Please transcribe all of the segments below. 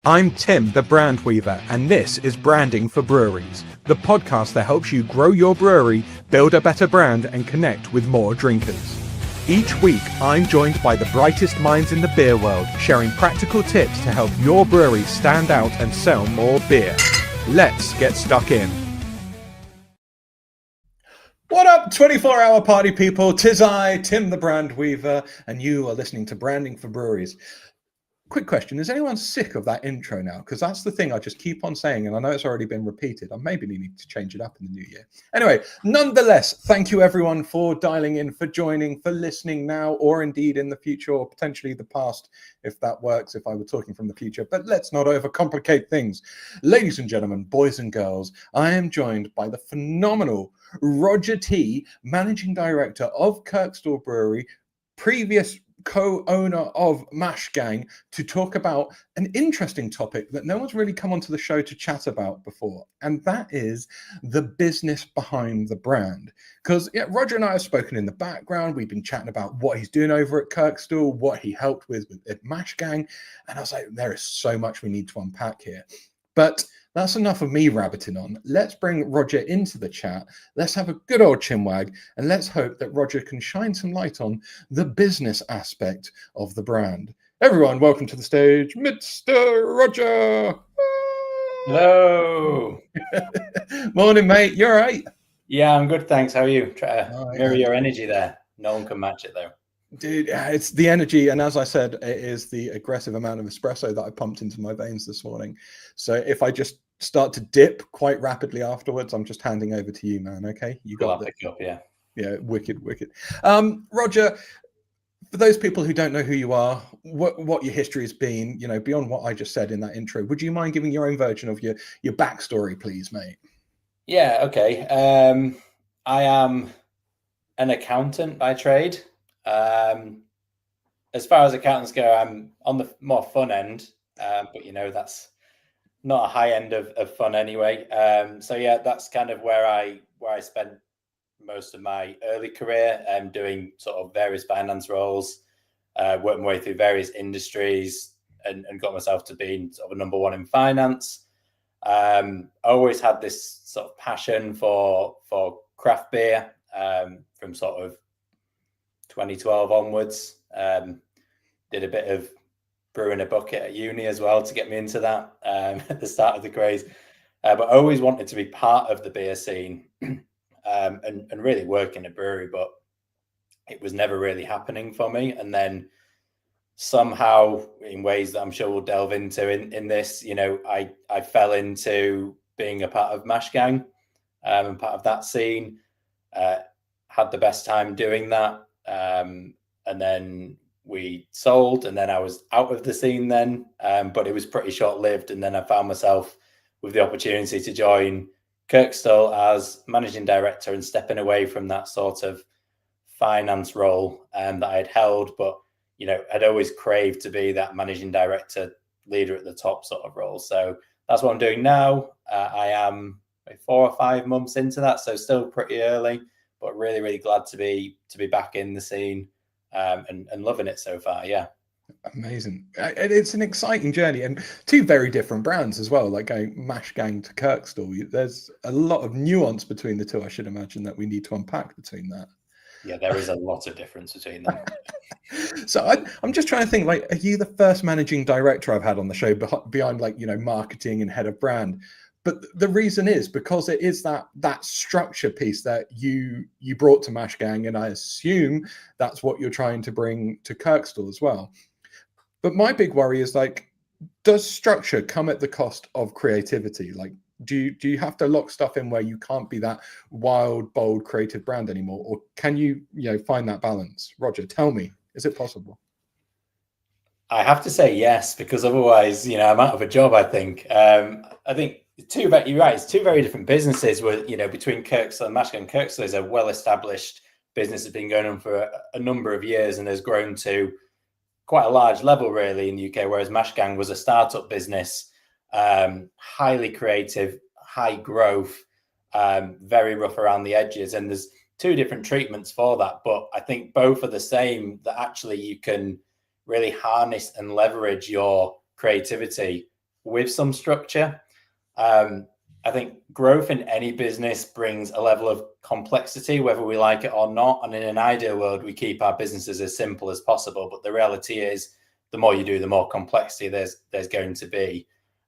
I'm Tim, the Brand Weaver, and this is Branding for Breweries, the podcast that helps you grow your brewery, build a better brand, and connect with more drinkers. Each week, I'm joined by the brightest minds in the beer world, sharing practical tips to help your brewery stand out and sell more beer. Let's get stuck in. What up, 24-hour party people? 'Tis I, Tim, the Brand Weaver, and you are listening to Branding for Breweries. Quick question, is anyone sick of that intro now? Because that's the thing I just keep on saying, and I know it's already been repeated. I maybe need to change it up in the new year. Anyway, nonetheless, thank you everyone for dialing in, for joining, for listening now, or indeed in the future, or potentially the past, if that works, if I were talking from the future. But let's not overcomplicate things. Ladies and gentlemen, boys and girls, I am joined by the phenomenal Roger T, Managing Director of Kirkstall Brewery, previous co-owner of Mash Gang, to talk about an interesting topic that no one's really come onto the show to chat about before, and that is the business behind the brand. Because Roger and I have spoken in the background, we've been chatting about what he's doing over at Kirkstall, what he helped with at Mash Gang, and I was like, there is so much we need to unpack here. But that's enough of me rabbiting on. Let's bring Roger into the chat. Let's have a good old chinwag, and let's hope that Roger can shine some light on the business aspect of the brand. Everyone, welcome to the stage, Mr. Roger. Hello. Morning, mate. You all right? Yeah, I'm good, thanks. How are you? Try to mirror your energy there. No one can match it, though. Dude, it's the energy, and as I said, it is the aggressive amount of espresso that I pumped into my veins this morning. So if I just start to dip quite rapidly afterwards, I'm just handing over to you, man. Okay, you got it. Pick up, yeah. Yeah, wicked. Roger, for those people who don't know who you are, what your history has been, beyond what I just said in that intro, would you mind giving your own version of your backstory, please, mate? Yeah, okay. I am an accountant by trade. As far as accountants go, I'm on the more fun end, but that's not a high end of fun anyway. So yeah, that's kind of where I spent most of my early career, doing sort of various finance roles, worked my way through various industries, and got myself to being sort of a number one in finance. I always had this sort of passion for craft beer, from sort of 2012 onwards. Did a bit of brewing a bucket at uni as well to get me into that, at the start of the craze. But I always wanted to be part of the beer scene, and really work in a brewery, but it was never really happening for me. And then somehow, in ways that I'm sure we'll delve into in this, I fell into being a part of Mash Gang, and part of that scene. Had the best time doing that, and then we sold, and then I was out of the scene then, but it was pretty short-lived. And then I found myself with the opportunity to join Kirkstall as managing director and stepping away from that sort of finance role that I had held, but I'd always craved to be that managing director, leader at the top sort of role. So that's what I'm doing now. I am 4 or 5 months into that, so still pretty early, but really, really glad to be back in the scene, and loving it so far. Yeah. Amazing. It's an exciting journey, and two very different brands as well, like going Mash Gang to Kirkstall. There's a lot of nuance between the two, I should imagine, that we need to unpack between that. Yeah, there is a lot of difference between them. So I'm just trying to think, like, are you the first managing director I've had on the show beyond marketing and head of brand? But the reason is because it is that structure piece that you brought to Mash Gang, and I assume that's what you're trying to bring to Kirkstall as well. But my big worry is, does structure come at the cost of creativity? Like, do you have to lock stuff in where you can't be that wild, bold, creative brand anymore? Or can you, find that balance? Roger, tell me, is it possible? I have to say yes, because otherwise, I'm out of a job, I think. I think you're right, it's two very different businesses where, between Kirkstall and Mash Gang. Kirkstall is a well-established business that's been going on for a number of years and has grown to quite a large level really in the UK, whereas Mash Gang was a startup business, highly creative, high growth, very rough around the edges. And there's two different treatments for that, but I think both are the same, that actually you can really harness and leverage your creativity with some structure. I think growth in any business brings a level of complexity, whether we like it or not. And in an ideal world, we keep our businesses as simple as possible. But the reality is, the more you do, the more complexity there's going to be.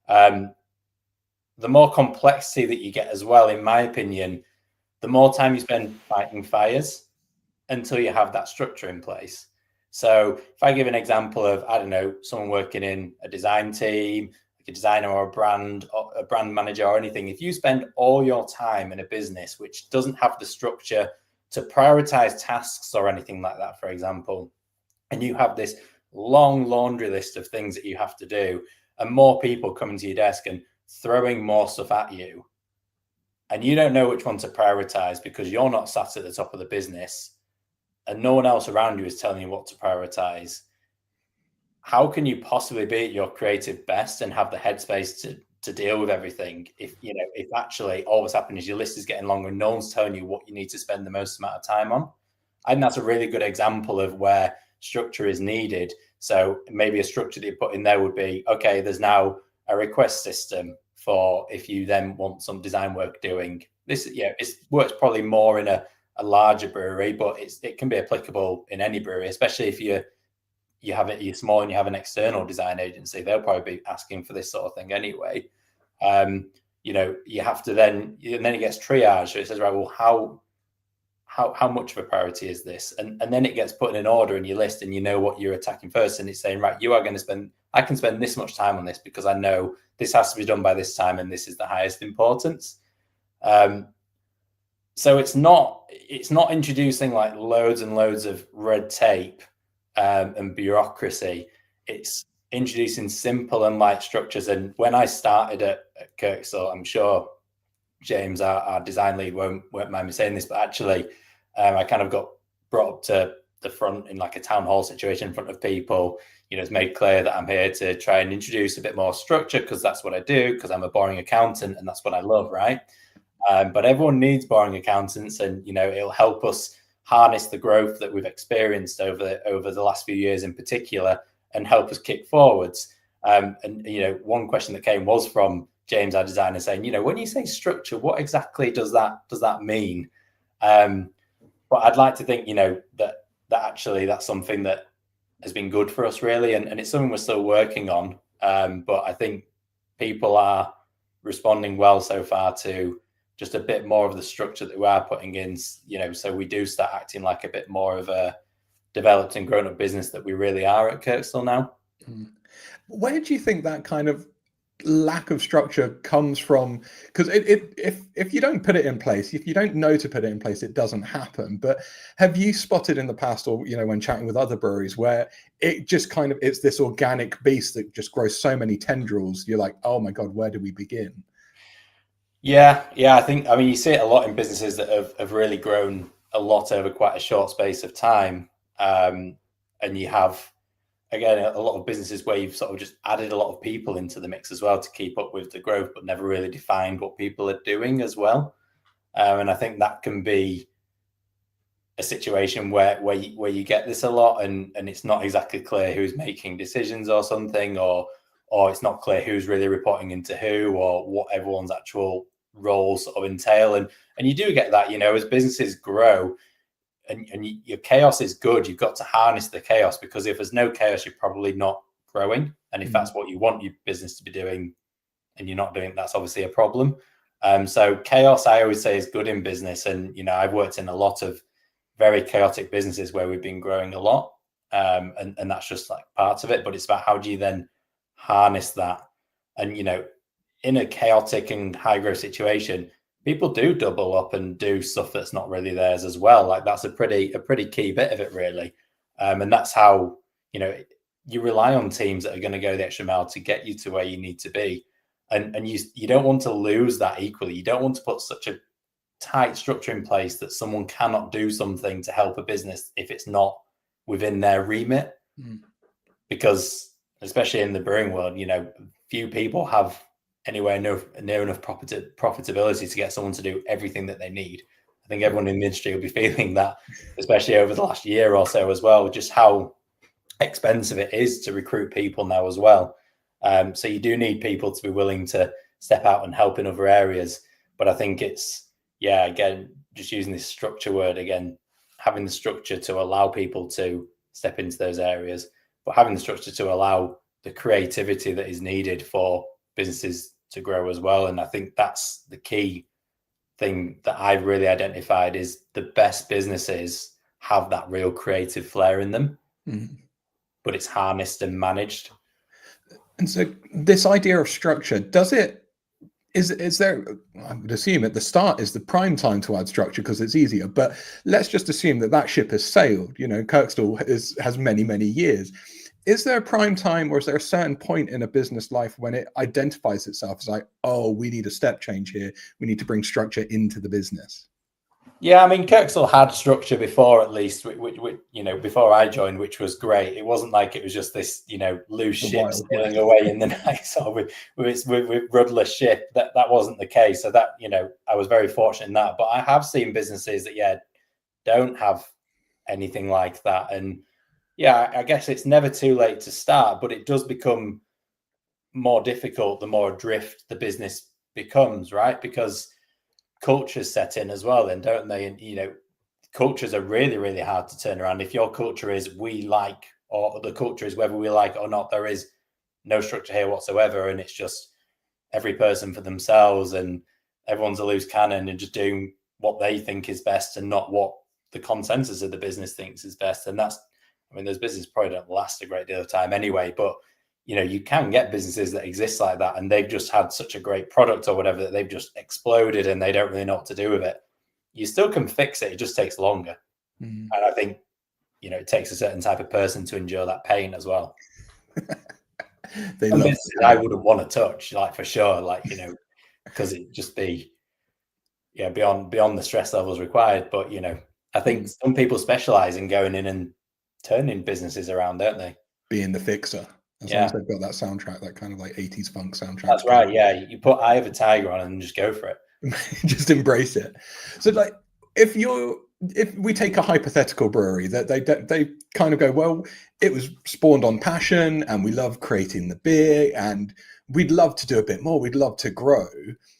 The more complexity that you get as well, in my opinion, the more time you spend fighting fires until you have that structure in place. So if I give an example of, I don't know, someone working in a design team, like a designer or a brand manager or anything, if you spend all your time in a business which doesn't have the structure to prioritize tasks or anything like that, for example, and you have this long laundry list of things that you have to do, and more people coming to your desk and throwing more stuff at you, and you don't know which one to prioritize because you're not sat at the top of the business and no one else around you is telling you what to prioritize, how can you possibly be at your creative best and have the headspace to deal with everything if actually all that's happening is your list is getting longer and no one's telling you what you need to spend the most amount of time on? I think that's a really good example of where structure is needed. So maybe a structure that you put in there would be, okay, there's now a request system for if you then want some design work doing. This, it works probably more in a larger brewery, but it can be applicable in any brewery, especially if you're small and you have an external design agency. They'll probably be asking for this sort of thing anyway. You have to then it gets triaged. So it says, right, well, how much of a priority is this? And then it gets put in an order in your list, and you know what you're attacking first. And it's saying, right, I can spend this much time on this because I know this has to be done by this time, and this is the highest importance. So it's not introducing like loads and loads of red tape and bureaucracy. It's introducing simple and light structures. And when I started at Kirkstall, I'm sure James, our design lead, won't mind me saying this, but actually, I kind of got brought up to the front in like a town hall situation in front of people. It's made clear that I'm here to try and introduce a bit more structure because that's what I do, because I'm a boring accountant and that's what I love, right? But everyone needs boring accountants, and it'll help us harness the growth that we've experienced over the last few years in particular, and help us kick forwards. And one question that came was from James, our designer, saying, when you say structure, what exactly does that mean? But I'd like to think, that actually that's something that has been good for us, really, and it's something we're still working on. But I think people are responding well so far to just a bit more of the structure that we are putting in, so we do start acting like a bit more of a developed and grown up business that we really are at Kirkstall now. Where do you think that kind of lack of structure comes from? Because if you don't put it in place, if you don't know to put it in place, it doesn't happen. But have you spotted in the past, or when chatting with other breweries, where it just kind of, it's this organic beast that just grows so many tendrils, you're like, oh my god, where do we begin? Yeah, I mean you see it a lot in businesses that have really grown a lot over quite a short space of time, and you have, again, a lot of businesses where you've sort of just added a lot of people into the mix as well to keep up with the growth, but never really defined what people are doing as well. And I think that can be a situation where you get this a lot, and it's not exactly clear who's making decisions or something, or it's not clear who's really reporting into who, or what everyone's actual roles sort of entail. And you do get that, as businesses grow, and your chaos is good. You've got to harness the chaos, because if there's no chaos, you're probably not growing. And if that's what you want your business to be doing and you're not doing, that's obviously a problem. So chaos, I always say, is good in business. And, I've worked in a lot of very chaotic businesses where we've been growing a lot. And that's just like part of it, but it's about how do you then harness that? And, in a chaotic and high growth situation, people do double up and do stuff that's not really theirs as well. Like that's a pretty key bit of it, really. And that's how, you rely on teams that are going to go the extra mile to get you to where you need to be. And you don't want to lose that equally. You don't want to put such a tight structure in place that someone cannot do something to help a business if it's not within their remit. Because especially in the brewing world, few people have anywhere near enough profitability to get someone to do everything that they need. I think everyone in the industry will be feeling that, especially over the last year or so as well, just how expensive it is to recruit people now as well. So you do need people to be willing to step out and help in other areas. But I think it's, again, just using this structure word again, having the structure to allow people to step into those areas, but having the structure to allow the creativity that is needed for businesses to grow as well. And I think that's the key thing that I've really identified is the best businesses have that real creative flair in them, but it's harnessed and managed. And so this idea of structure, is there, I would assume at the start is the prime time to add structure because it's easier, but let's just assume that ship has sailed. Kirkstall has many, many years. Is there a prime time, or is there a certain point in a business life when it identifies itself as like, oh, we need a step change here, we need to bring structure into the business? Yeah, I mean, Kirkstall had structure before, at least, which before I joined, which was great. It wasn't like it was just this, loose ship sailing away in the night, sort of with rudderless ship. That wasn't the case. So that, I was very fortunate in that. But I have seen businesses that, don't have anything like that. And I guess it's never too late to start, but it does become more difficult the more adrift the business becomes, right? Because cultures set in as well, then, don't they? And cultures are really, really hard to turn around. If your culture is we like, or the culture is whether we like it or not, there is no structure here whatsoever, and it's just every person for themselves, and everyone's a loose cannon and just doing what they think is best and not what the consensus of the business thinks is best. And that's, I mean, those businesses probably don't last a great deal of time anyway, but you can get businesses that exist like that, and they've just had such a great product or whatever that they've just exploded and they don't really know what to do with it. You still can fix it. It just takes longer. And I think, it takes a certain type of person to endure that pain as well. I wouldn't want to touch, like, for sure, like, because it'd just be, beyond the stress levels required. But, I think some people specialize in going in and turning businesses around, don't they? Being the fixer. As long as they've got that soundtrack, that kind of like 80s funk soundtrack. That's right. Yeah. You put Eye of a Tiger on and just go for it. Just embrace it. So, like, if we take a hypothetical brewery that they kind of go, well, it was spawned on passion and we love creating the beer and we'd love to do a bit more. We'd love to grow.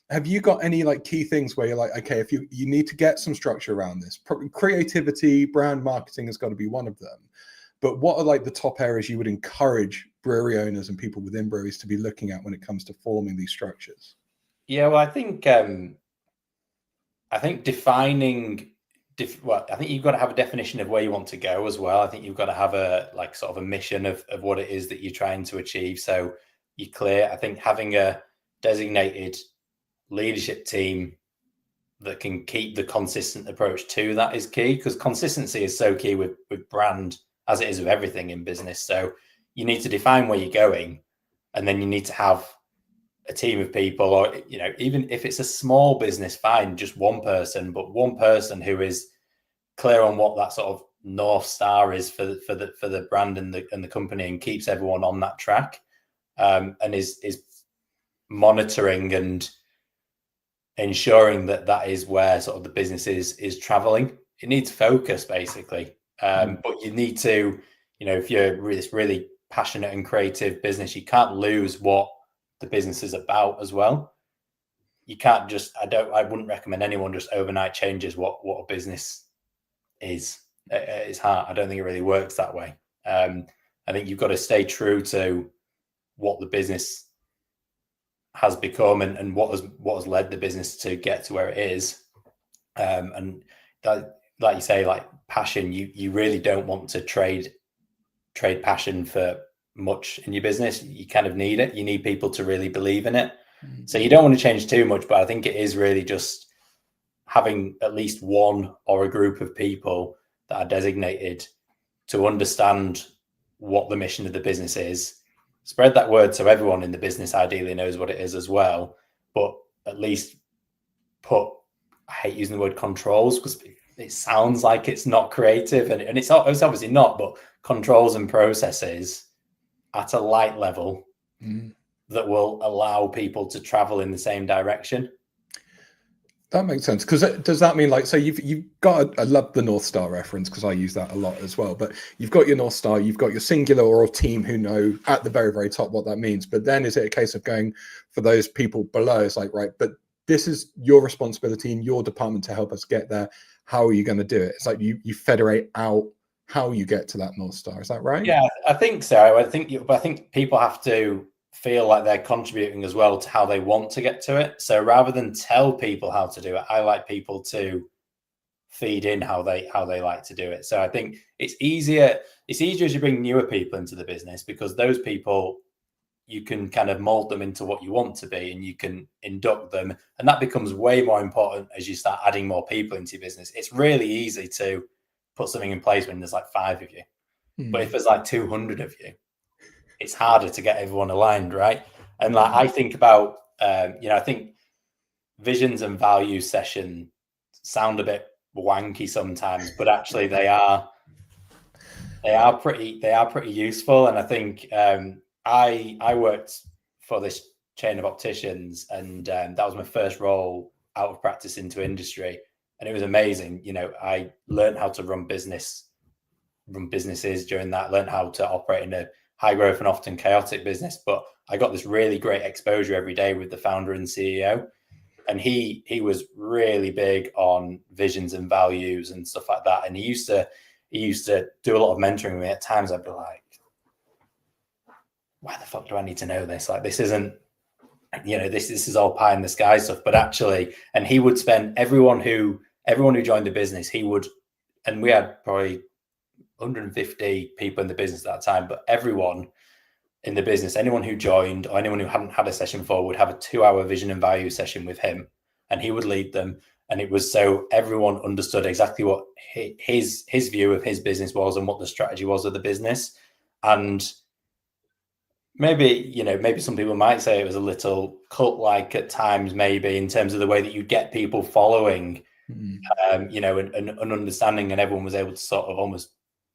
Have you got any like key things where you're like, okay, if you need to get some structure around this, creativity, brand marketing has got to be one of them. But what are like the top areas you would encourage brewery owners and people within breweries to be looking at when it comes to forming these structures? Yeah, well, I think defining, I think you've got to have a definition of where you want to go as well. I think you've got to have a sort of a mission of what it is that you're trying to achieve. So you're clear. I think having a designated leadership team that can keep the consistent approach to that is key, because consistency is so key with brand, as it is with everything in business. So you need to define where you're going, and then you need to have a team of people, or even if it's a small business, fine, just one person, but one person who is clear on what that sort of North Star is for the brand and the company, and keeps everyone on that track, and is monitoring and ensuring that is where sort of the business is traveling. It needs focus, basically. But you need to, if you're this really passionate and creative business, you can't lose what the business is about as well. You can't just, I wouldn't recommend anyone just overnight changes what a business is. It's hard. I don't think it really works that way. I think you've got to stay true to what the business has become and what has led the business to get to where it is. And that, like you say, like passion, you really don't want to trade passion for much in your business. You kind of need it. You need people to really believe in it. So you don't want to change too much, but I think it is really just having at least one or a group of people that are designated to understand what the mission of the business is. Spread that word so everyone in the business ideally knows what it is as well, but at least I hate using the word controls because it sounds like it's not creative, and it's obviously not, but controls and processes at a light level that will allow people to travel in the same direction. That makes sense. Because does that mean, like, so you've got I love the North Star reference because I use that a lot as well. But you've got your North Star, you've got your singular or team who know at the very, very top what that means. But then is it a case of going for those people below? It's like, right, but this is your responsibility in your department to help us get there. How are you going to do it? It's like you federate out how you get to that North Star. Is that right? Yeah, I think so. I think people have to feel like they're contributing as well to how they want to get to it. So rather than tell people how to do it, I like people to feed in how they like to do it. So I think it's easier as you bring newer people into the business, because those people, you can kind of mold them into what you want to be, and you can induct them, and that becomes way more important as you start adding more people into your business. It's really easy to put something in place when there's like 5 of you, but if there's like 200 of you, it's harder to get everyone aligned, right? And like I think about, I think visions and values session sound a bit wanky sometimes, but actually they are pretty useful. And I think I worked for this chain of opticians, and that was my first role out of practice into industry, and it was amazing. I learned how to run businesses during that, learned how to operate in a high growth and often chaotic business, but I got this really great exposure every day with the founder and CEO. And he was really big on visions and values and stuff like that. And he used to do a lot of mentoring with me. At times I'd be like, why the fuck do I need to know this? Like, this isn't, this is all pie in the sky stuff. But actually, and he would spend everyone who joined the business, and we had probably 150 people in the business at that time, but everyone in the business, anyone who joined or anyone who hadn't had a session before, would have a 2-hour vision and value session with him, and he would lead them. And it was so everyone understood exactly what his view of his business was and what the strategy was of the business. And maybe some people might say it was a little cult-like at times, maybe in terms of the way that you get people following, and understanding, and everyone was able to sort of almost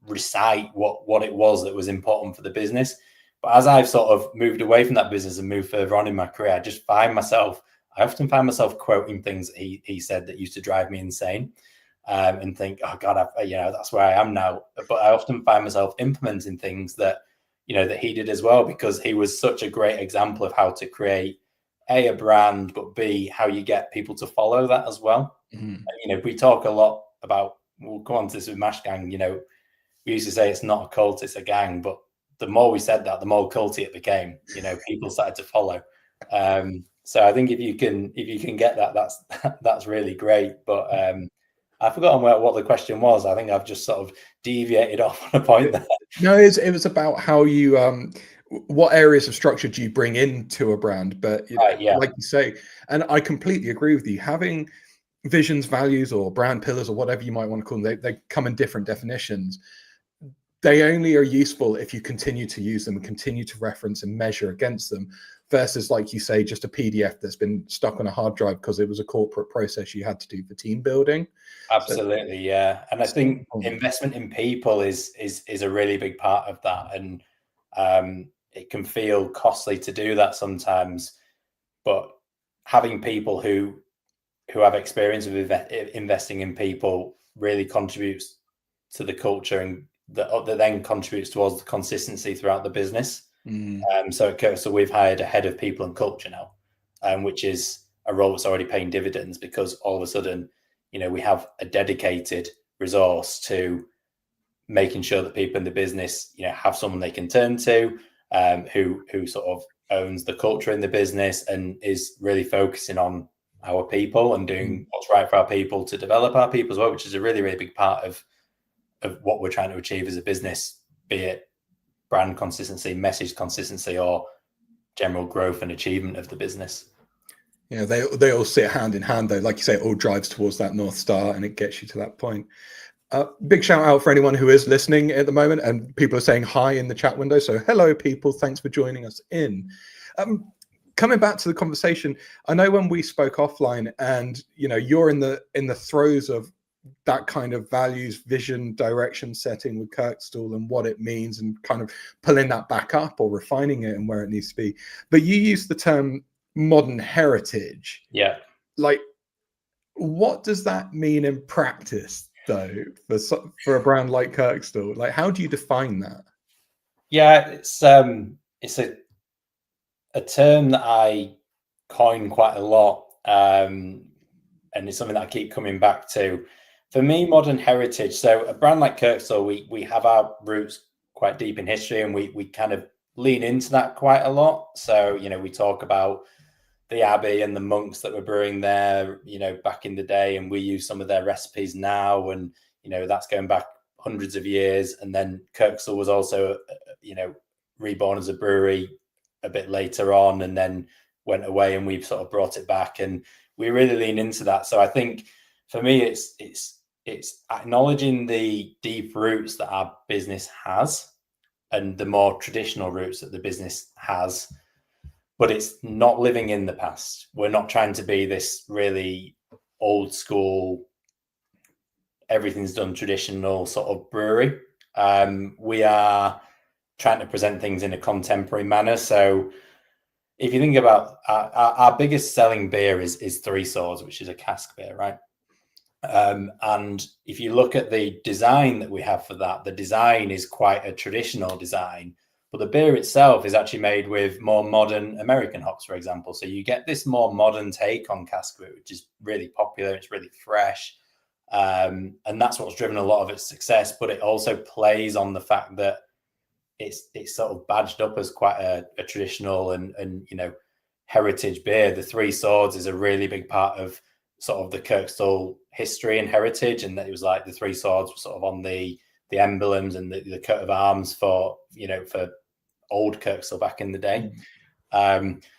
recite what it was that was important for the business. But as I've sort of moved away from that business and moved further on in my career, I often find myself quoting things that he said that used to drive me insane, and think, oh God, that's where I am now. But I often find myself implementing things that he did as well, because he was such a great example of how to create a brand, but B, how you get people to follow that as well. And, we talk a lot about, we'll go on to this with Mash Gang, we used to say it's not a cult, it's a gang, but the more we said that, the more culty it became. People started to follow. So I think if you can get that, that's really great. But I've forgotten what the question was. I think I've just sort of deviated off on a point there. No, it was about how you what areas of structure do you bring into a brand? But like you say, and I completely agree with you, having visions, values, or brand pillars, or whatever you might want to call them, they come in different definitions. They only are useful if you continue to use them and continue to reference and measure against them, versus, like you say, just a PDF that's been stuck on a hard drive because it was a corporate process you had to do for team building. Absolutely, yeah. And I think investment in people is a really big part of that. And it can feel costly to do that sometimes, but having people who have experience with investing in people really contributes to the culture, and that then contributes towards the consistency throughout the business. So we've hired a head of people and culture now, which is a role that's already paying dividends, because all of a sudden, we have a dedicated resource to making sure that people in the business, have someone they can turn to, who sort of owns the culture in the business and is really focusing on our people and doing what's right for our people to develop our people as well, which is a really, really big part of what we're trying to achieve as a business, be it brand consistency, message consistency, or general growth and achievement of the business. Yeah, they all sit hand in hand, though. Like you say, it all drives towards that North Star, and it gets you to that point. Big shout out for anyone who is listening at the moment, and people are saying hi in the chat window. So hello, people. Thanks for joining us in. Coming back to the conversation, I know when we spoke offline, and you're in the throes of that kind of values, vision, direction setting with Kirkstall and what it means, and kind of pulling that back up or refining it and where it needs to be. But you use the term modern heritage. Yeah. Like, what does that mean in practice, though, for a brand like Kirkstall? Like, how do you define that? Yeah, it's a term that I coin quite a lot, and it's something that I keep coming back to. For me, modern heritage. So a brand like Kirkstall, we have our roots quite deep in history, and we kind of lean into that quite a lot. So we talk about the abbey and the monks that were brewing there, back in the day, and we use some of their recipes now, and that's going back hundreds of years. And then Kirkstall was also, reborn as a brewery a bit later on, and then went away, and we've sort of brought it back, and we really lean into that. So I think for me, it's acknowledging the deep roots that our business has, and the more traditional roots that the business has. But it's not living in the past. We're not trying to be this really old school, everything's done traditional sort of brewery. We are trying to present things in a contemporary manner. So if you think about our biggest selling beer is Three Swords, which is a cask beer, right? And if you look at the design that we have for that, the design is quite a traditional design. But the beer itself is actually made with more modern American hops, for example. So you get this more modern take on cask beer, which is really popular. It's really fresh. And that's what's driven a lot of its success. But it also plays on the fact that it's sort of badged up as quite a traditional and heritage beer. The Three Swords is a really big part of sort of the Kirkstall history and heritage. And that it was like the Three Swords were sort of on the emblems and the coat of arms for old Kirkstall back in the day.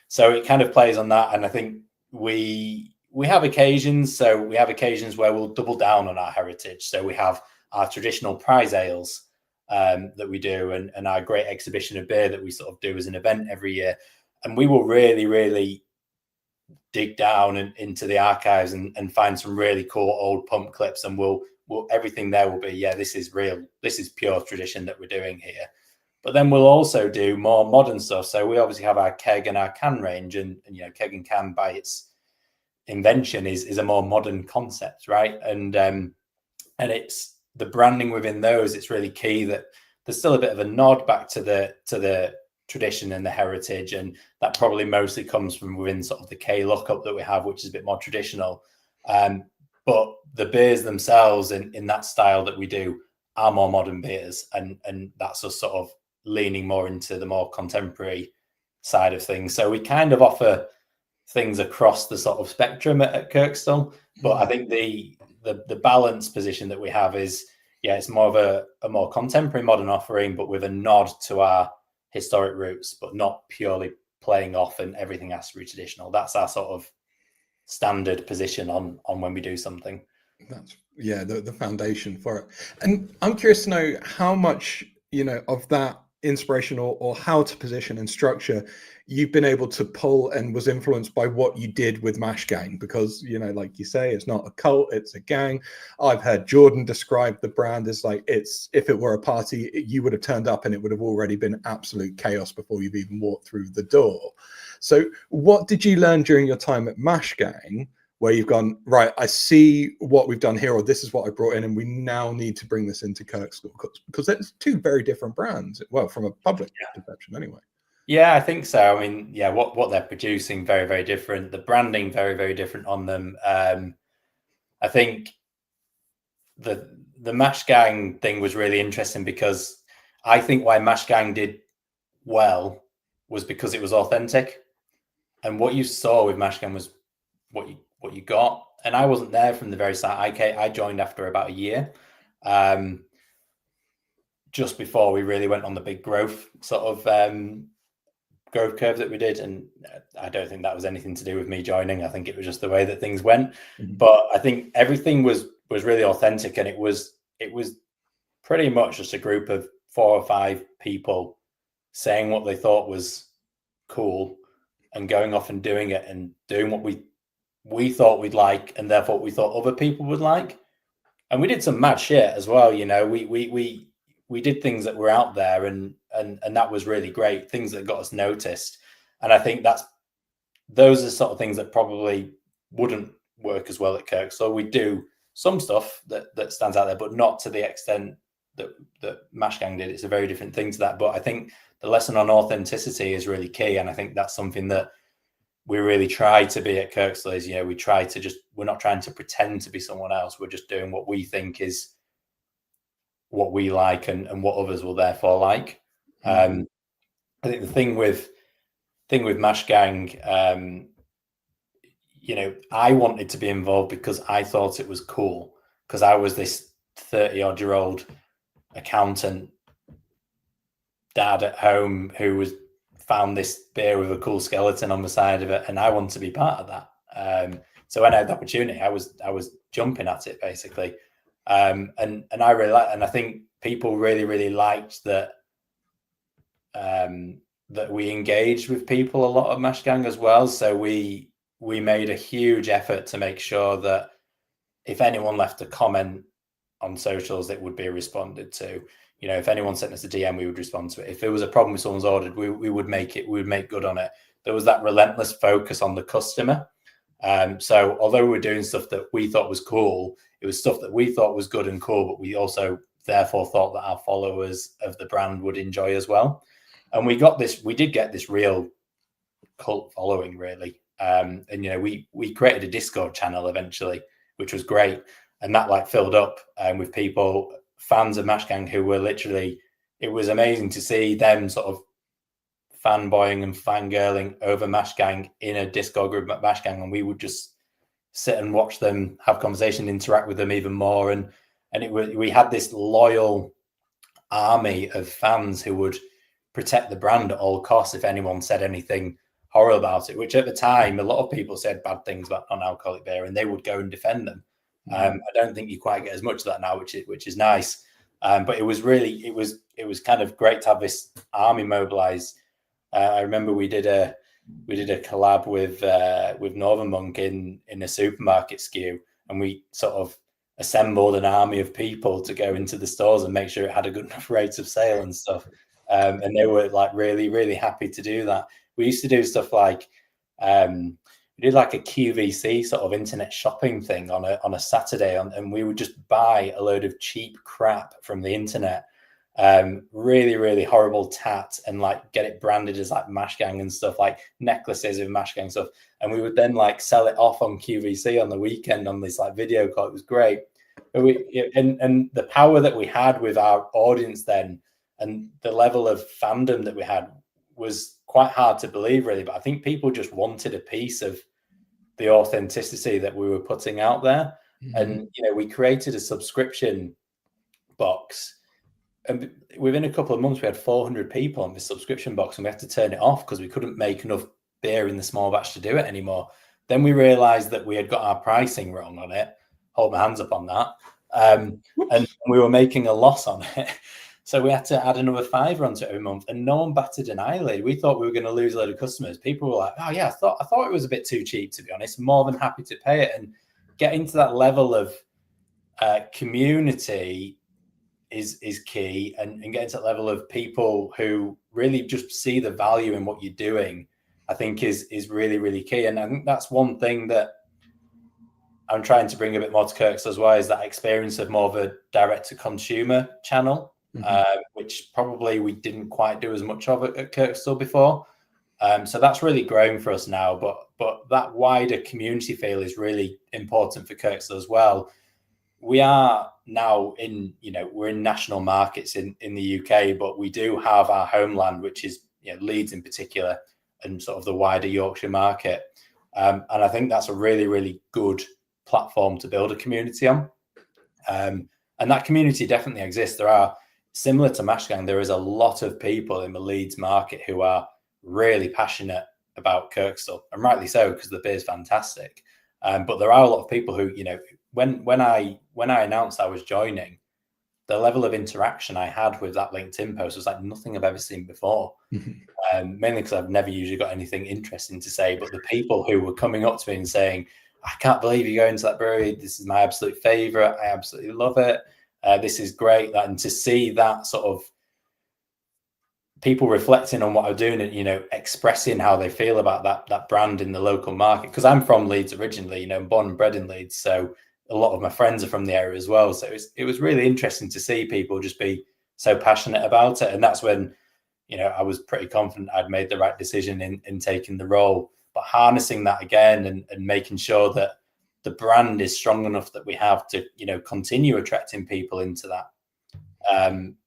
So it kind of plays on that. And I think we have occasions. So we have occasions where we'll double down on our heritage. So we have our traditional prize ales that we do, and our great exhibition of beer that we sort of do as an event every year. And we will really, really dig down into the archives and find some really cool old pump clips, and we'll everything there will be, this is real, this is pure tradition that we're doing here. But then we'll also do more modern stuff. So we obviously have our keg and our can range, and keg and can by its invention is a more modern concept, right? And it's the branding within those. It's really key that there's still a bit of a nod back to the tradition and the heritage, and that probably mostly comes from within sort of the K lookup that we have, which is a bit more traditional. But the beers themselves in that style that we do are more modern beers, and that's us sort of leaning more into the more contemporary side of things. So we kind of offer things across the sort of spectrum at Kirkstall. But I think the balance position that we have is, it's more of a more contemporary modern offering, but with a nod to our historic roots, but not purely playing off and everything has to be traditional. That's our sort of standard position on when we do something. That's the foundation for it. And I'm curious to know how much of that inspiration or how to position and structure you've been able to pull and was influenced by what you did with Mash Gang, because like you say, it's not a cult, it's a gang. I've heard Jordan describe the brand as like, if it were a party, you would have turned up and it would have already been absolute chaos before you've even walked through the door. So what did you learn during your time at Mash Gang where you've gone, right, I see what we've done here, or this is what I brought in, and we now need to bring this into Kirkstall? Because it's two very different brands, well, from a public perception anyway. Yeah, I think so. I mean, what they're producing, very, very different. The branding, very, very different on them. I think the Mash Gang thing was really interesting, because I think why Mash Gang did well was because it was authentic. And what you saw with Mash Gang was what you got. And I wasn't there from the very start. I joined after about a year, just before we really went on the big growth sort of growth curve that we did. And I don't think that was anything to do with me joining. I think it was just the way that things went. But I think everything was really authentic, and it was pretty much just a group of 4 or 5 people saying what they thought was cool and going off and doing it, and doing what we thought we'd like, and therefore we thought other people would like. And we did some mad shit as well. We did things that were out there, and that was really great, things that got us noticed. And I think those are the sort of things that probably wouldn't work as well at Kirkstall. We do some stuff that stands out there, but not to the extent that Mashgang did. It's a very different thing to that. But I think the lesson on authenticity is really key, and I think that's something that we really try to be at Kirkstall. Is, you know, we're not trying to pretend to be someone else. We're just doing what we think is what we like and what others will therefore like. I think the thing with Mashgang, you know, I wanted to be involved because I thought it was cool, because I was this 30-odd-year-old accountant dad at home who found this beer with a cool skeleton on the side of it, and I wanted to be part of that. So when I had the opportunity, I was jumping at it basically, and I really like, and I think people really liked that. That we engaged with people a lot at Mashgang as well. So we made a huge effort to make sure that if anyone left a comment on socials, it would be responded to. You know, if anyone sent us a DM, we would respond to it. If there was a problem with someone's order, we would make good on it. There was that relentless focus on the customer. So although we were doing stuff that we thought was cool, it was stuff that we thought was good and cool, but we also therefore thought that our followers of the brand would enjoy as well. And we did get this real cult following, really. And, you know, we created a Discord channel eventually, which was great. And that like filled up with people, fans of Mashgang, who were literally, it was amazing to see them sort of fanboying and fangirling over Mashgang in a Discord group at Mashgang. And we would just sit and watch them, have conversation, interact with them even more. And we had this loyal army of fans who would protect the brand at all costs if anyone said anything horrible about it, which at the time a lot of people said bad things about non-alcoholic beer, and they would go and defend them. I don't think you quite get as much of that now, which is nice. But it was kind of great to have this army mobilized. I remember we did a collab with Northern Monk in a supermarket SKU, and we sort of assembled an army of people to go into the stores and make sure it had a good enough rate of sale and stuff. And they were like really happy to do that. We used to do stuff like we did like a QVC sort of internet shopping thing on a Saturday, and we would just buy a load of cheap crap from the internet, really horrible tat, and like get it branded as like Mashgang and stuff, like necklaces with Mashgang stuff, and we would then like sell it off on QVC on the weekend on this like video call. It was great. And the power that we had with our audience then, and the level of fandom that we had, was quite hard to believe, really. But I think people just wanted a piece of the authenticity that we were putting out there. And, you know, we created a subscription box, and within a couple of months, we had 400 people on this subscription box, and we had to turn it off because we couldn't make enough beer in the small batch to do it anymore. Then we realized that we had got our pricing wrong on it. Hold my hands up on that. And we were making a loss on it. So we had to add another $5 onto it every month, and no one batted an eyelid. We thought we were going to lose a load of customers. People were like, "Oh yeah, I thought it was a bit too cheap, to be honest. More than happy to pay it." And getting to that level of community is key, and getting to that level of people who really just see the value in what you're doing, I think is really key. And I think that's one thing that I'm trying to bring a bit more to Kirkstall as well, is that experience of more of a direct to consumer channel. Which probably we didn't quite do as much of at Kirkstall before. So that's really grown for us now. But that wider community feel is really important for Kirkstall as well. We are now we're in national markets in the UK, but we do have our homeland, which is Leeds in particular, and sort of the wider Yorkshire market. And I think that's a really good platform to build a community on. And that community definitely exists. There are, similar to Mashgang, there is a lot of people in the Leeds market who are really passionate about Kirkstall, and rightly so, because the beer is fantastic. But there are a lot of people who, when I announced I was joining, the level of interaction I had with that LinkedIn post was like nothing I've ever seen before. Mainly because I've never usually got anything interesting to say. But the people who were coming up to me and saying, "I can't believe you're going to that brewery. This is my absolute favorite. I absolutely love it. This is great." And to see that sort of people reflecting on what I'm doing and, you know, expressing how they feel about that brand in the local market. Because I'm from Leeds originally, you know, I'm born and bred in Leeds, so a lot of my friends are from the area as well. So it was really interesting to see people just be so passionate about it. And that's when, you know, I was pretty confident I'd made the right decision in taking the role. But harnessing that again and making sure that the brand is strong enough that we have to, you know, continue attracting people into that,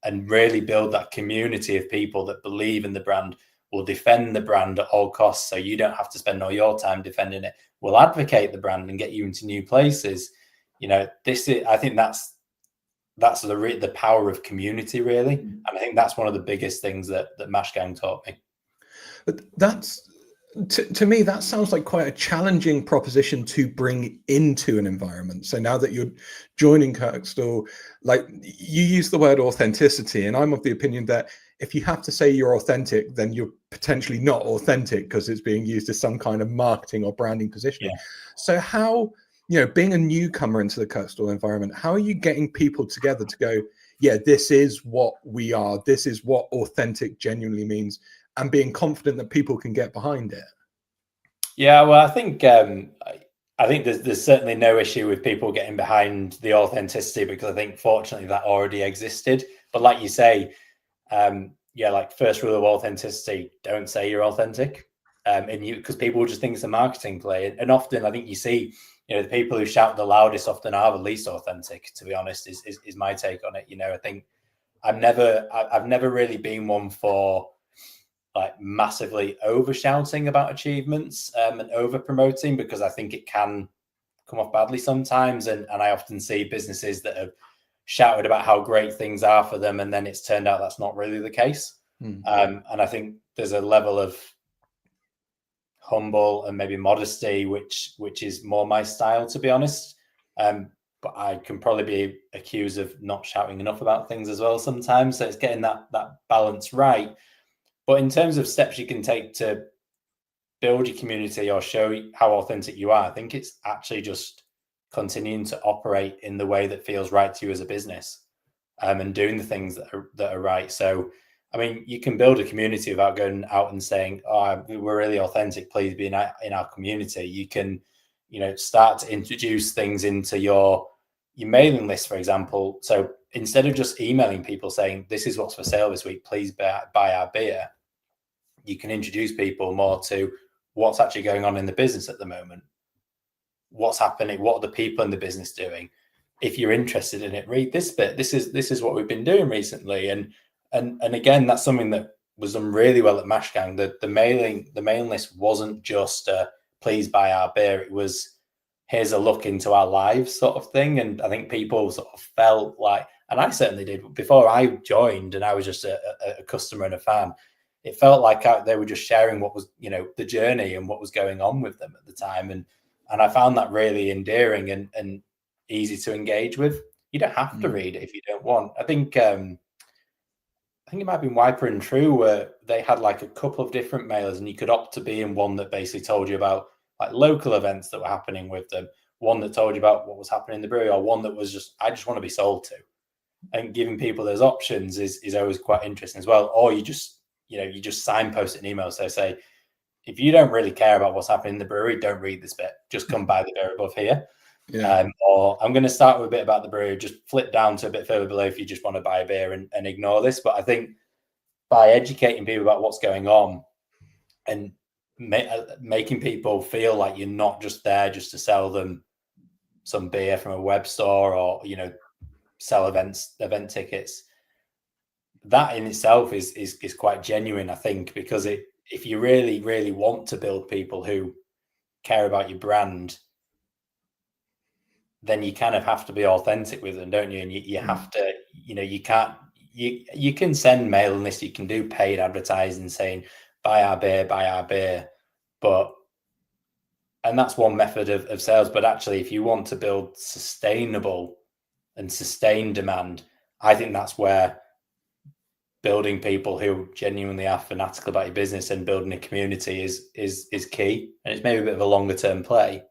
and really build that community of people that believe in the brand, will defend the brand at all costs. So you don't have to spend all your time defending it. We'll advocate the brand and get you into new places. You know, I think that's the power of community, really. And I think that's one of the biggest things that Mashgang taught me. But that's, to me, that sounds like quite a challenging proposition to bring into an environment. So now that you're joining Kirkstall, like, you use the word authenticity, and I'm of the opinion that if you have to say you're authentic, then you're potentially not authentic because it's being used as some kind of marketing or branding positioning. Yeah. So how, you know, being a newcomer into the Kirkstall environment, how are you getting people together to go, yeah, this is what we are, this is what authentic genuinely means, and being confident that people can get behind it? Yeah, well, I think there's certainly no issue with people getting behind the authenticity, because I think fortunately that already existed. But like you say, yeah, like, first rule of authenticity: don't say you're authentic, because people will just think it's a marketing play. And often I think you see, you know, the people who shout the loudest often are the least authentic, to be honest, is my take on it. You know, I think I've never really been one for like massively over shouting about achievements, and over promoting, because I think it can come off badly sometimes. And I often see businesses that have shouted about how great things are for them, and then it's turned out that's not really the case. And I think there's a level of humble and maybe modesty which is more my style, to be honest. But I can probably be accused of not shouting enough about things as well sometimes. So it's getting that balance right. But in terms of steps you can take to build your community or show how authentic you are, I think it's actually just continuing to operate in the way that feels right to you as a business, and doing the things that are right. So, I mean, you can build a community without going out and saying, "Oh, we're really authentic. Please be in our community." You can, you know, start to introduce things into your mailing list, for example. So instead of just emailing people saying, "This is what's for sale this week, please buy our beer," you can introduce people more to what's actually going on in the business at the moment. What's happening? What are the people in the business doing? If you're interested in it, read this bit. This is what we've been doing recently. And again, that's something that was done really well at Mashgang. The mailing list wasn't just please buy our beer. It was, here's a look into our lives, sort of thing. And I think people sort of felt like, and I certainly did before I joined, and I was just a customer and a fan. It felt like they were just sharing what was, you know, the journey and what was going on with them at the time. And I found that really endearing and easy to engage with. You don't have to read it if you don't want. I think it might have been Wiper and True, where they had like a couple of different mailers, and you could opt to be in one that basically told you about like local events that were happening with them, one that told you about what was happening in the brewery, or one that was just, I just want to be sold to. And giving people those options is always quite interesting as well. Or you just signpost an email. So say, if you don't really care about what's happening in the brewery, don't read this bit. Just come buy the beer above here. Yeah. Or I'm going to start with a bit about the brewery. Just flip down to a bit further below if you just want to buy a beer, and ignore this. But I think by educating people about what's going on and making people feel like you're not just there just to sell them some beer from a web store, or, you know, sell event tickets, that in itself is quite genuine, I think, because if you really, really want to build people who care about your brand, then you kind of have to be authentic with them, don't you? And you have to, you know, you can send mailing lists, you can do paid advertising saying, buy our beer, and that's one method of sales. But actually, if you want to build sustainable and sustained demand, I think that's where building people who genuinely are fanatical about your business and building a community is key. And it's maybe a bit of a longer term play,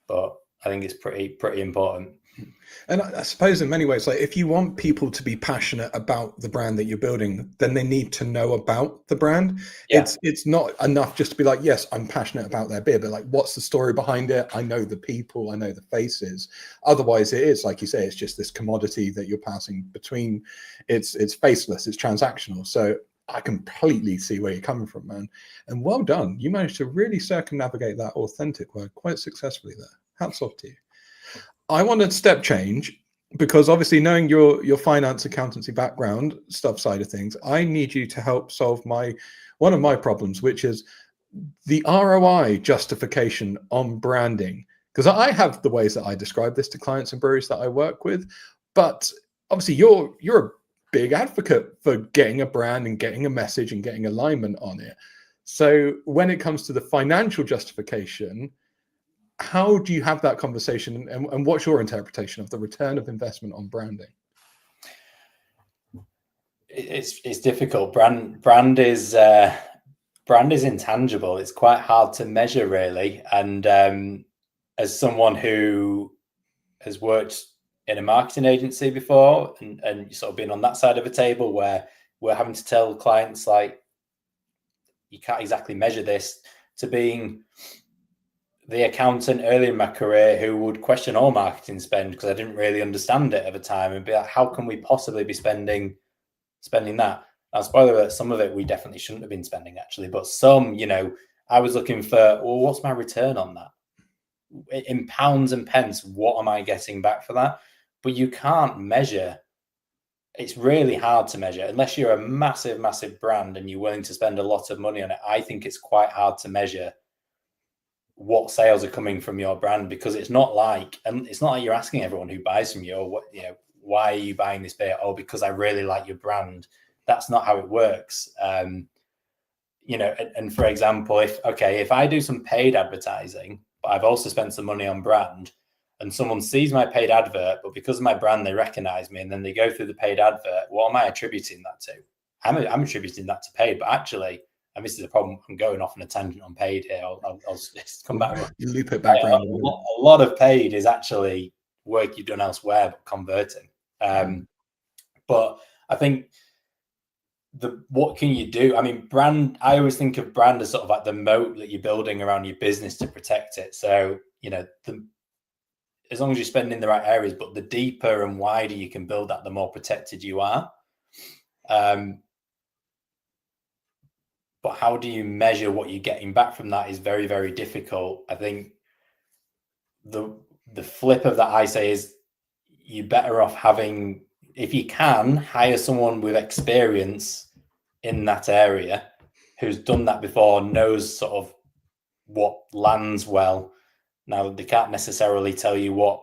but I think it's pretty important. And I suppose in many ways, like if you want people to be passionate about the brand that you're building, then they need to know about the brand. Yeah. It's not enough just to be like, yes, I'm passionate about their beer, but like, what's the story behind it? I know the people, I know the faces. Otherwise, it is like you say, it's just this commodity that you're passing between. It's faceless, it's transactional. So I completely see where you're coming from, man. And well done. You managed to really circumnavigate that authentic word quite successfully there. Hats off to you. I want a step change because obviously knowing your finance accountancy background stuff side of things, I need you to help solve one of my problems, which is the ROI justification on branding. Because I have the ways that I describe this to clients and breweries that I work with, but obviously you're a big advocate for getting a brand and getting a message and getting alignment on it. So when it comes to the financial justification, how do you have that conversation, and what's your interpretation of the return of investment on branding? It's difficult. Brand is intangible. It's quite hard to measure, really. And as someone who has worked in a marketing agency before and sort of been on that side of a table where we're having to tell clients like, you can't exactly measure this, to being the accountant early in my career who would question all marketing spend because I didn't really understand it at the time and be like, how can we possibly be spending that? Now, spoiler alert, some of it we definitely shouldn't have been spending actually, but some, I was looking for, well, what's my return on that? In pounds and pence, what am I getting back for that? But you can't measure. It's really hard to measure unless you're a massive, massive brand and you're willing to spend a lot of money on it. I think it's quite hard to measure what sales are coming from your brand because it's not like you're asking everyone who buys from you, or what, why are you buying this beer? Oh, because I really like your brand. That's not how it works. And for example, if I do some paid advertising, but I've also spent some money on brand, and someone sees my paid advert, but because of my brand, they recognize me, and then they go through the paid advert, what am I attributing that to? I'm attributing that to paid, but actually, and this is a problem, I'm going off on a tangent on paid here. I'll just come back. You loop it back around. A lot of paid is actually work you've done elsewhere, but converting. But I think what can you do? I mean, brand, I always think of brand as sort of like the moat that you're building around your business to protect it. So, as long as you spend in the right areas, but the deeper and wider you can build that, the more protected you are. But how do you measure what you're getting back from that is very, very difficult. I think the flip of that, I say, is you're better off having, if you can, hire someone with experience in that area who's done that before, knows sort of what lands well. Now, they can't necessarily tell you what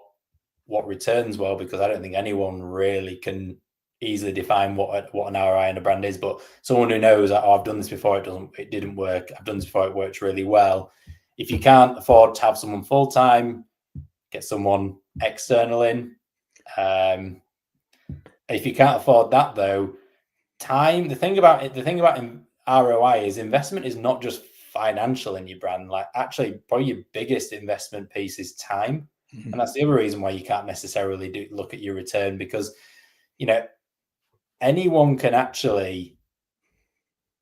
returns well, because I don't think anyone really can easily define what an ROI in a brand is. But someone who knows that, I've done this before, it didn't work. I've done this before, it worked really well. If you can't afford to have someone full time, get someone external in. If you can't afford that, though, time. The thing about ROI is investment is not just financial in your brand. Like, actually, probably your biggest investment piece is time. Mm-hmm. And that's the other reason why you can't necessarily look at your return, because anyone can actually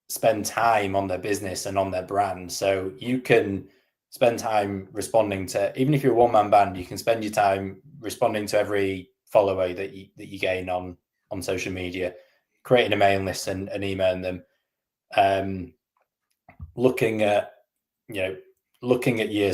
spend time on their business and on their brand. So you can spend time responding to, even if you're a one-man band, you can spend your time responding to every follower that you gain on social media, creating a mailing list and emailing them, looking at your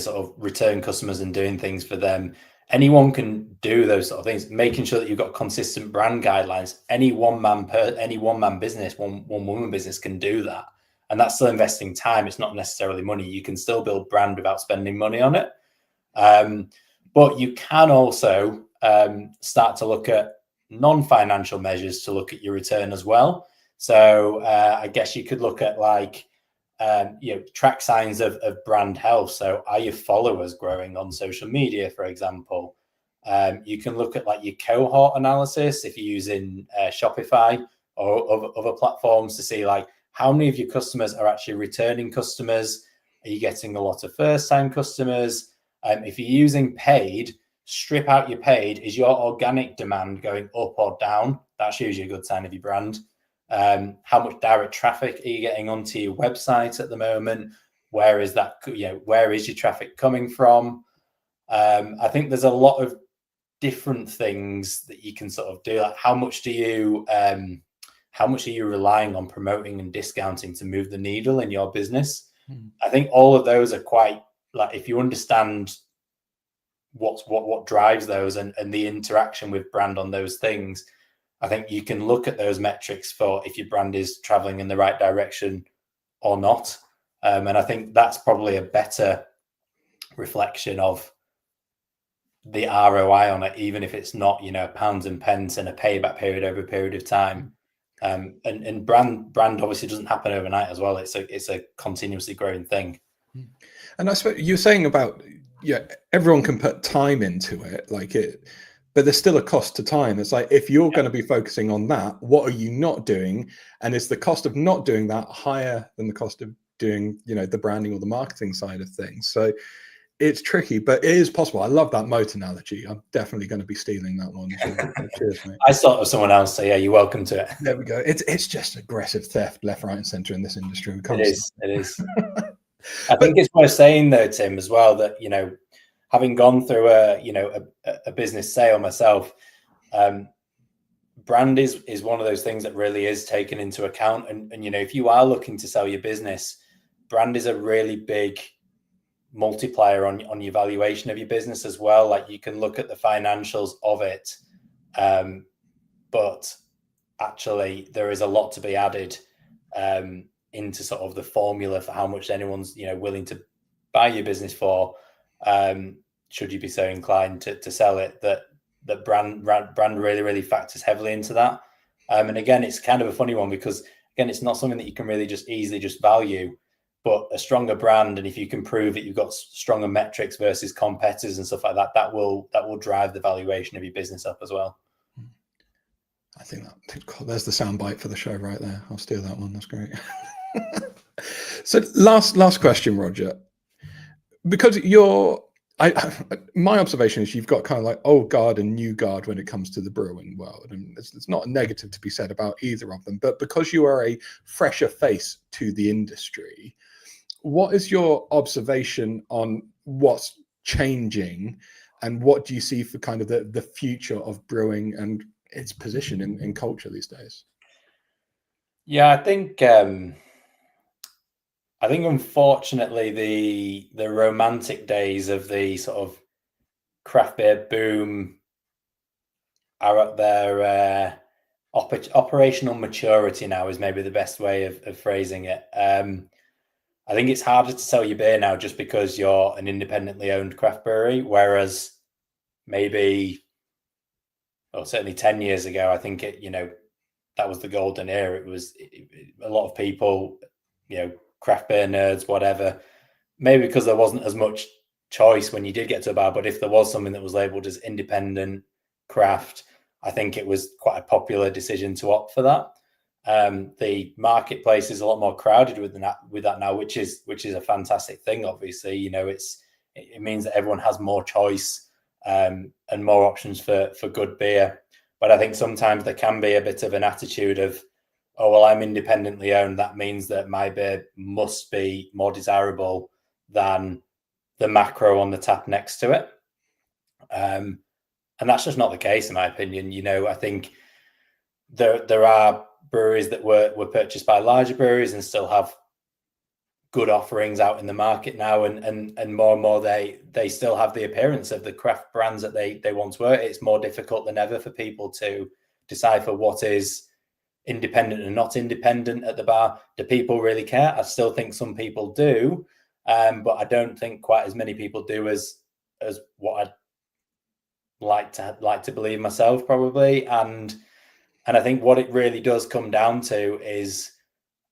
sort of return customers and doing things for them. Anyone can do those sort of things, making sure that you've got consistent brand guidelines. Any one-man business, one woman business can do that. And that's still investing time. It's not necessarily money. You can still build brand without spending money on it. But you can also start to look at non-financial measures to look at your return as well. So I guess you could look at track signs of brand health. So are your followers growing on social media, for example? You can look at your cohort analysis if you're using Shopify or other platforms to see how many of your customers are actually returning customers. Are you getting a lot of first-time customers? If you're using paid, strip out your paid. Is your organic demand going up or down? That's usually a good sign of your brand. How much direct traffic are you getting onto your website at the moment? Where is that? Where is your traffic coming from? I think there's a lot of different things that you can sort of do. Like how much are you relying on promoting and discounting to move the needle in your business? I think all of those are quite, like, if you understand what drives those and the interaction with brand on those things, I think you can look at those metrics for if your brand is traveling in the right direction or not. And I think that's probably a better reflection of the ROI on it, even if it's not, pounds and pence and a payback period over a period of time. And brand obviously doesn't happen overnight as well. It's a continuously growing thing. And I suppose you're saying about, everyone can put time into it, but there's still a cost to time. It's like, if you're going to be focusing on that, what are you not doing? And is the cost of not doing that higher than the cost of doing, the branding or the marketing side of things? So it's tricky, but it is possible. I love that moat analogy. I'm definitely going to be stealing that one. So, cheers, mate. I saw it with someone else, so yeah, you're welcome to it. There we go. It's just aggressive theft, left, right, and centre in this industry. It is. I think it's worth saying though, Tim, as well, that having gone through a business sale myself, brand is one of those things that really is taken into account. And if you are looking to sell your business, brand is a really big multiplier on your valuation of your business as well. Like, you can look at the financials of it, but actually there is a lot to be added into sort of the formula for how much anyone's willing to buy your business for, should you be so inclined to sell it. That brand really factors heavily into that. And again, it's kind of a funny one, because again, it's not something that you can really just easily just value. But a stronger brand, and if you can prove that you've got stronger metrics versus competitors and stuff like that, that will drive the valuation of your business up as well. I think there's the soundbite for the show right there. I'll steal that one. That's great. So last question, Roger, because my observation is you've got kind of like old guard and new guard when it comes to the brewing world, and it's not a negative to be said about either of them, but because you are a fresher face to the industry, what is your observation on what's changing, and what do you see for kind of the future of brewing and its position in culture these days? Yeah, I think unfortunately the romantic days of the sort of craft beer boom are at their operational maturity now, is maybe the best way of phrasing it. I think it's harder to sell your beer now just because you're an independently owned craft brewery, whereas maybe, well, certainly 10 years ago, I think that was the golden era. It was a lot of people, craft beer nerds, whatever, maybe because there wasn't as much choice when you did get to a bar, but if there was something that was labeled as independent craft, I think it was quite a popular decision to opt for that. The marketplace is a lot more crowded with that now, which is a fantastic thing. Obviously, it means that everyone has more choice and more options for good beer. But I think sometimes there can be a bit of an attitude of, oh, well, I'm independently owned, that means that my beer must be more desirable than the macro on the tap next to it. And that's just not the case, in my opinion. I think there are breweries that were purchased by larger breweries and still have good offerings out in the market now, and more they still have the appearance of the craft brands that they once were. It's more difficult than ever for people to decipher what is independent and not independent at the bar. Do people really care? I still think some people do, but I don't think quite as many people do as what I'd like to believe myself, probably. And I think what it really does come down to is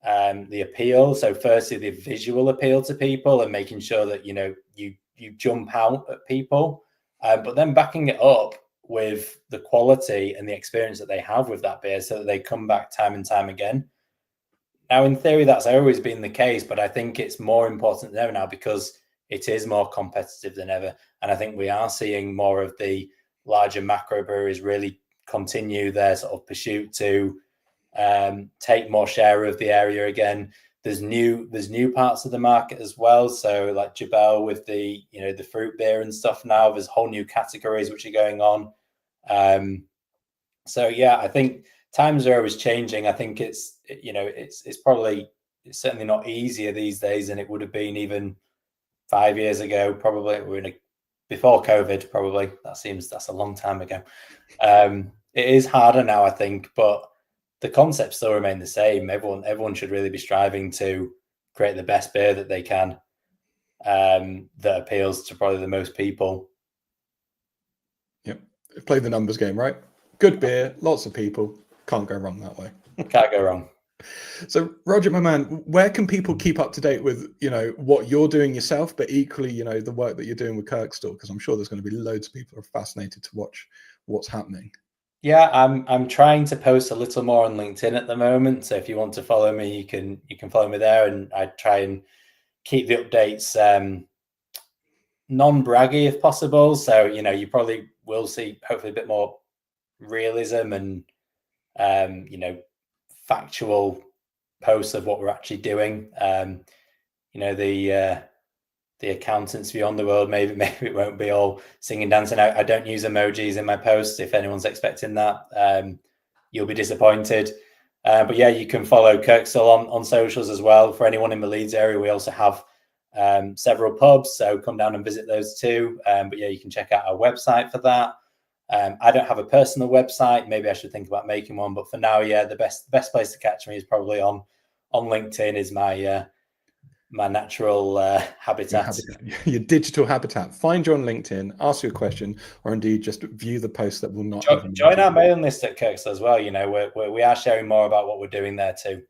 the appeal. So firstly, the visual appeal to people and making sure that you jump out at people, but then backing it up with the quality and the experience that they have with that beer, so that they come back time and time again. Now, in theory, that's always been the case, but I think it's more important than ever now, because it is more competitive than ever. And I think we are seeing more of the larger macro breweries really continue their sort of pursuit to take more share of the area again. There's new parts of the market as well. So like Jebel with the fruit beer and stuff now, there's whole new categories which are going on. So yeah, I think times are always changing. I think it's certainly not easier these days than it would have been even 5 years ago. Probably before COVID. Probably that's a long time ago. It is harder now, I think, but the concepts still remain the same. Everyone should really be striving to create the best beer that they can, that appeals to probably the most people. Yep, play the numbers game, right? Good beer, lots of people. Can't go wrong that way. Can't go wrong. So, Roger, my man, where can people keep up to date with, what you're doing yourself, but equally, the work that you're doing with Kirkstall? Because I'm sure there's going to be loads of people who are fascinated to watch what's happening. Yeah, I'm trying to post a little more on LinkedIn at the moment. So if you want to follow me, you can follow me there, and I try and keep the updates non-braggy if possible. So you probably will see hopefully a bit more realism and factual posts of what we're actually doing. The accountant's view on the world, maybe it won't be all singing, dancing. I don't use emojis in my posts. If anyone's expecting that, you'll be disappointed. But yeah, you can follow Kirkstall on socials as well. For anyone in the Leeds area, we also have several pubs, so come down and visit those too. But yeah, you can check out our website for that. I don't have a personal website. Maybe I should think about making one. But for now, yeah, the best place to catch me is probably on LinkedIn. Is my natural habitat. Your digital habitat. Find you on LinkedIn, ask you a question, or indeed just view the post that will not join our mailing list at Kirkstall as well. We are sharing more about what we're doing there too.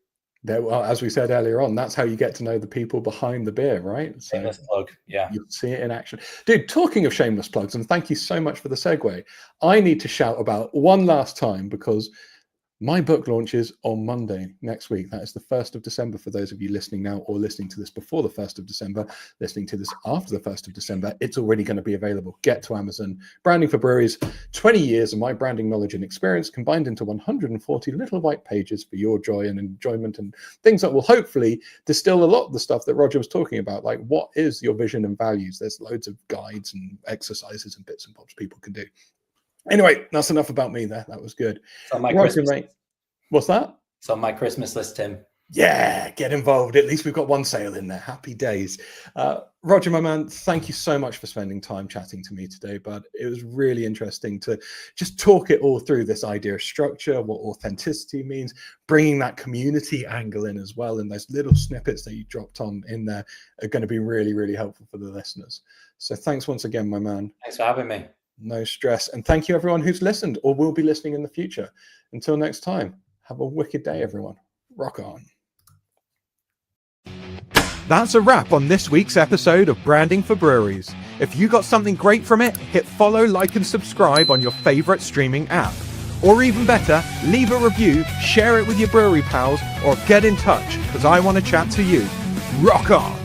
Well, as we said earlier on, that's how you get to know the people behind the beer, right? So shameless plug. Yeah, you'll see it in action. Dude, talking of shameless plugs, and thank you so much for the segue, I need to shout about one last time, because my book launches on Monday next week. That is the 1st of December for those of you listening now, or listening to this before the 1st of December, listening to this after the 1st of December. It's already going to be available. Get to Amazon. Branding for Breweries, 20 years of my branding knowledge and experience combined into 140 little white pages for your joy and enjoyment, and things that will hopefully distill a lot of the stuff that Roger was talking about, like what is your vision and values. There's loads of guides and exercises and bits and bobs people can do. Anyway, that's enough about me there. That was good. It's on my Christmas list. What's that? It's on my Christmas list, Tim. Yeah, get involved. At least we've got one sale in there. Happy days. Roger, my man, thank you so much for spending time chatting to me today, bud. It was really interesting to just talk it all through, this idea of structure, what authenticity means, bringing that community angle in as well. And those little snippets that you dropped on in there are going to be really, really helpful for the listeners. So thanks once again, my man. Thanks for having me. No stress. And thank you everyone who's listened or will be listening in the future. Until next time, have a wicked day, everyone. Rock on. That's a wrap on this week's episode of Branding for Breweries. If you got something great from it, hit follow, like, and subscribe on your favorite streaming app. Or even better, leave a review, share it with your brewery pals, or get in touch, because I want to chat to you. Rock on!